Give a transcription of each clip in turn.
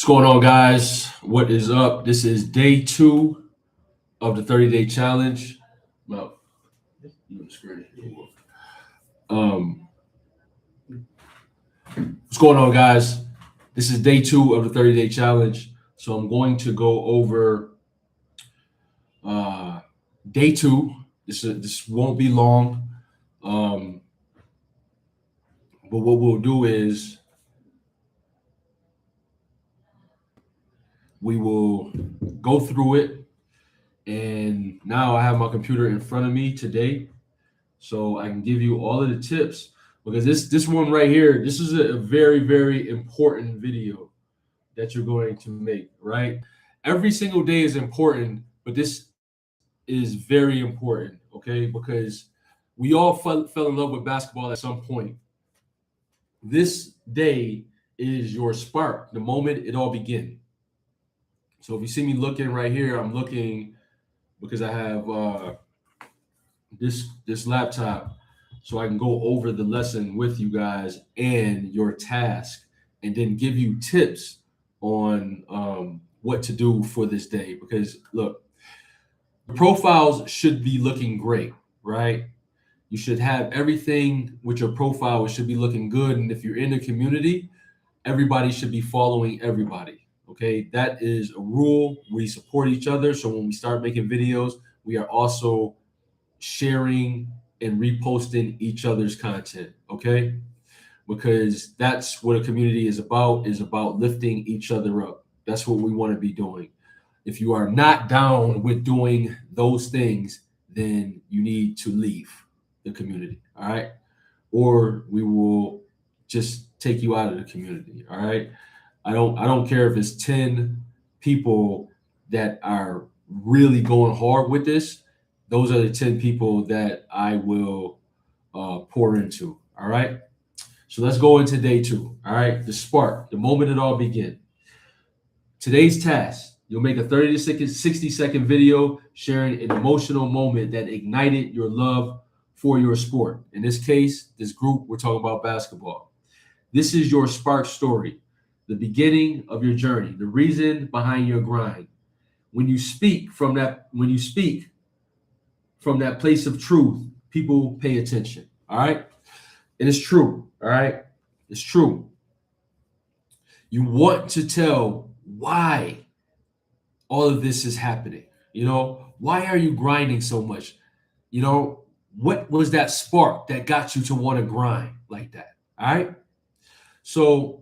What's going on, guys? What is up? This is day 2 of the 30-day challenge. Well, um, what's going on, guys? This is day 2 of the 30-day challenge. So I'm going to go over day 2. This won't be long. But what we'll do is we will go through it. And now I have my computer in front of me today, so I can give you all of the tips, because this one right here, this is a very, very important video that you're going to make, right? Every single day is important, but this is very important, okay? Because we all fell in love with basketball at some point. This day is your spark, the moment it all began. So if you see me looking right here, I'm looking because I have this laptop, so I can go over the lesson with you guys and your task, and then give you tips on what to do for this day. Because look, the profiles should be looking great, right? You should have everything with your profile. It should be looking good, and if you're in the community, everybody should be following everybody. Okay, that is a rule. We support each other, so when we start making videos, we are also sharing and reposting each other's content, okay? Because that's what a community is about lifting each other up. That's what we want to be doing. If you are not down with doing those things, then you need to leave the community, all right? Or we will just take you out of the community, all right? I don't care if it's 10 people that are really going hard with this. Those are the 10 people that I will pour into. All right. So let's go into day 2. All right. The spark, the moment it all began. Today's task: you'll make a 30 to 60-second video sharing an emotional moment that ignited your love for your sport. In this case, this group, we're talking about basketball. This is your spark story, the beginning of your journey, the reason behind your grind. When you speak from that place of truth, people pay attention. All right. And it's true. All right. It's true. You want to tell why all of this is happening. Why are you grinding so much? What was that spark that got you to want to grind like that? All right. So,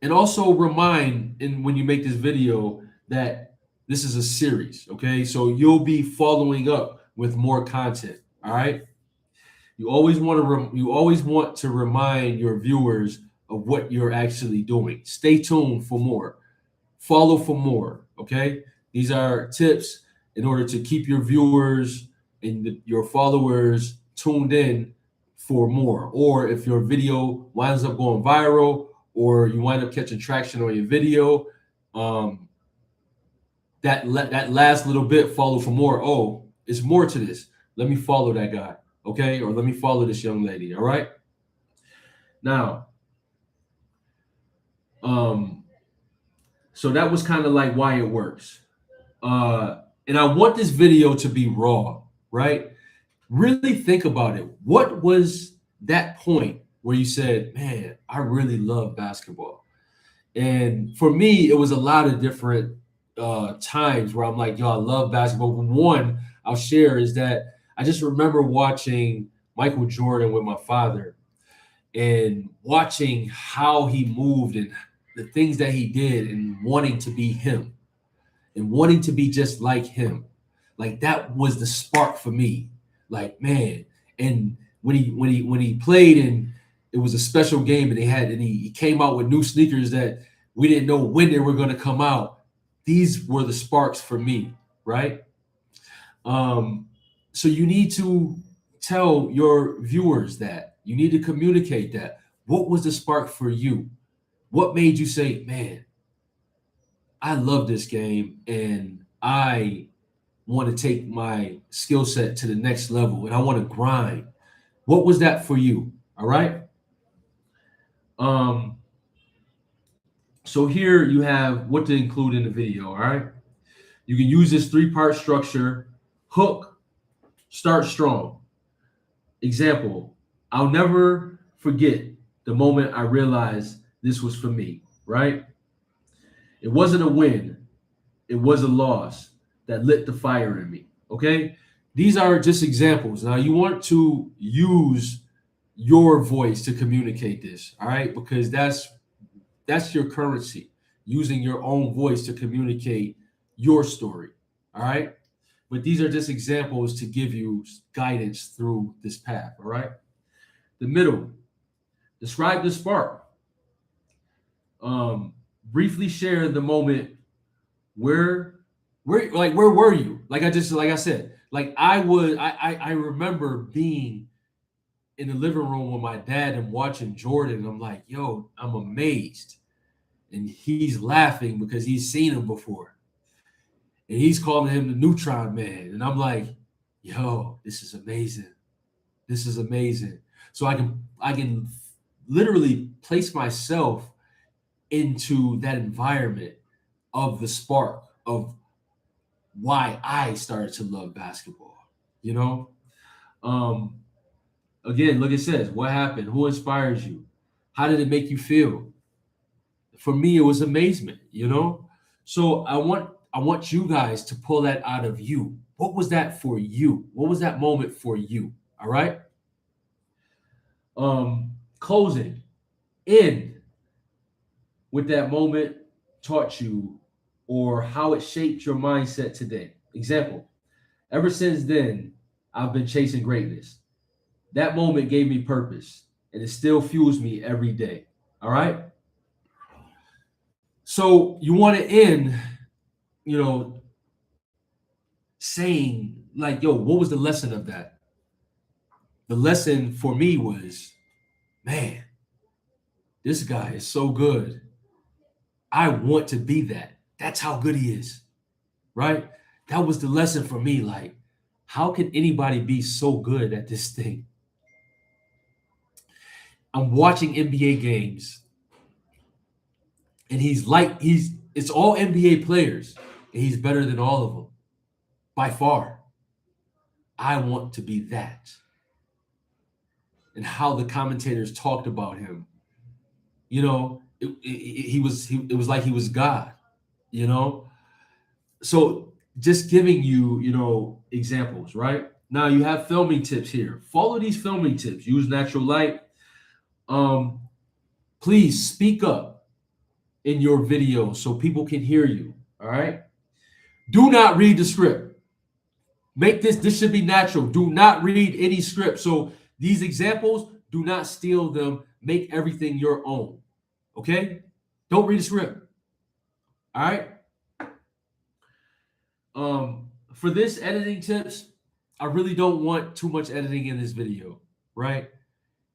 and also remind, when you make this video, that this is a series, okay? So you'll be following up with more content, all right? You always want to remind your viewers of what you're actually doing. Stay tuned for more. Follow for more, okay? These are tips in order to keep your viewers and your followers tuned in for more. Or if your video winds up going viral, or you wind up catching traction on your video, that last little bit, follow for more. Oh, it's more to this. Let me follow that guy, okay? Or let me follow this young lady, all right? Now, so that was kind of like why it works. And I want this video to be raw, right? Really think about it. What was that point where you said, man, I really love basketball? And for me, it was a lot of different times where I'm like, yo, I love basketball. One I'll share is that I just remember watching Michael Jordan with my father and watching how he moved and the things that he did, and wanting to be him and wanting to be just like him. Like, that was the spark for me. Like, man. And when he played, and it was a special game, and he came out with new sneakers that we didn't know when they were going to come out. These were the sparks for me, right? So you need to tell your viewers that. You need to communicate that. What was the spark for you? What made you say, man, I love this game, and I want to take my skill set to the next level, and I want to grind? What was that for you? All right. So here you have what to include in the video. All right. You can use this three-part structure. Hook, start strong. Example, I'll never forget the moment I realized this was for me, right? It wasn't a win, it was a loss that lit the fire in me. Okay. These are just examples. Now, you want to use your voice to communicate this, all right? Because that's your currency, using your own voice to communicate your story, all right? But these are just examples to give you guidance through this path, all right? The middle, describe the spark. Briefly share the moment where were you? Like I said, like I remember being in the living room with my dad and watching Jordan. And I'm like, yo, I'm amazed. And he's laughing because he's seen him before. And he's calling him the Neutron Man. And I'm like, yo, this is amazing. This is amazing. So I can literally place myself into that environment of the spark of why I started to love basketball. You know? Again, look, it says, what happened? Who inspires you? How did it make you feel? For me, it was amazement, you know? So I want you guys to pull that out of you. What was that for you? What was that moment for you? All right. Closing. End with that moment taught you or how it shaped your mindset today. Example, ever since then, I've been chasing greatness. That moment gave me purpose and it still fuels me every day. All right. So you want to end, saying like, yo, what was the lesson of that? The lesson for me was, man, this guy is so good. I want to be that. That's how good he is, right? That was the lesson for me. Like, how can anybody be so good at this thing? I'm watching NBA games and it's all NBA players and he's better than all of them by far. I want to be that. And how the commentators talked about him, it was like he was God, So just giving you, examples, right? Now you have filming tips here. Follow these filming tips. Use natural light. Please speak up in your video so people can hear you. All right. Do not read the script. This should be natural. Do not read any script. So these examples, do not steal them. Make everything your own. Okay? Don't read the script. All right? For this editing tips, I really don't want too much editing in this video, right?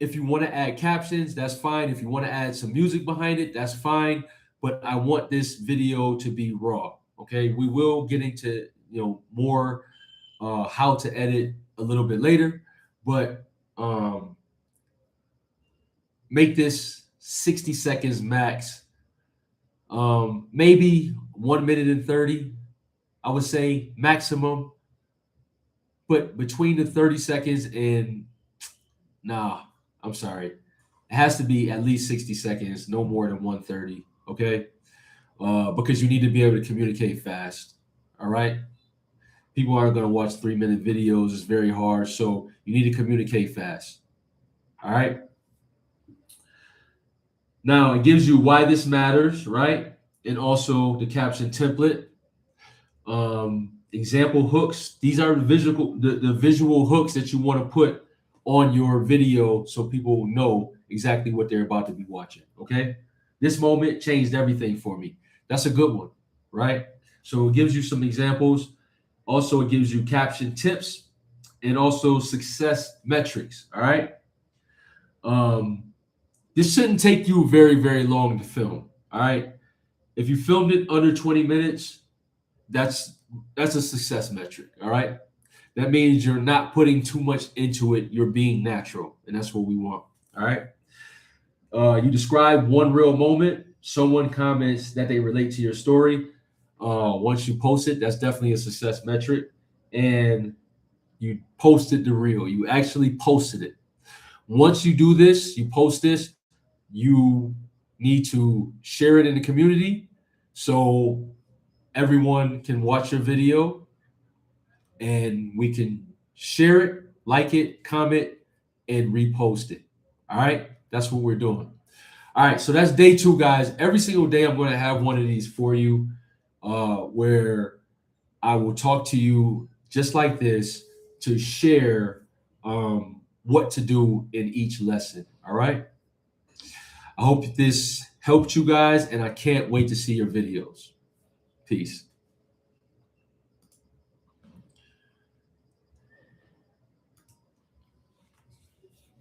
If you want to add captions, that's fine. If you want to add some music behind it, that's fine. But I want this video to be raw. Okay? We will get into, more how to edit a little bit later, but make this 60 seconds max. Maybe 1 minute and 30, I would say maximum. But between the 30 seconds and I'm sorry. It has to be at least 60 seconds, no more than 130. Okay. Because you need to be able to communicate fast. All right. People aren't going to watch 3-minute videos. It's very hard. So you need to communicate fast. All right. Now it gives you why this matters, right? And also the caption template. Example hooks. These are the visual hooks that you want to put on your video so people know exactly what they're about to be watching. Okay. This moment changed everything for me. That's a good one, right? So it gives you some examples. Also, it gives you caption tips and also success metrics. All right. This shouldn't take you very, very long to film. All right. If you filmed it under 20 minutes, that's a success metric. All right. That means you're not putting too much into it. You're being natural. And that's what we want. All right. You describe one real moment. someone comments that they relate to your story, once you post it, that's definitely a success metric. And you posted the reel. You actually posted it. Once you do this, you post this, you need to share it in the community so everyone can watch your video and we can share it, like it, comment, and repost it. All right. That's what we're doing. All right. So that's day 2, guys. Every single day, I'm going to have one of these for you where I will talk to you just like this to share what to do in each lesson. All right. I hope this helped you guys, and I can't wait to see your videos. Peace.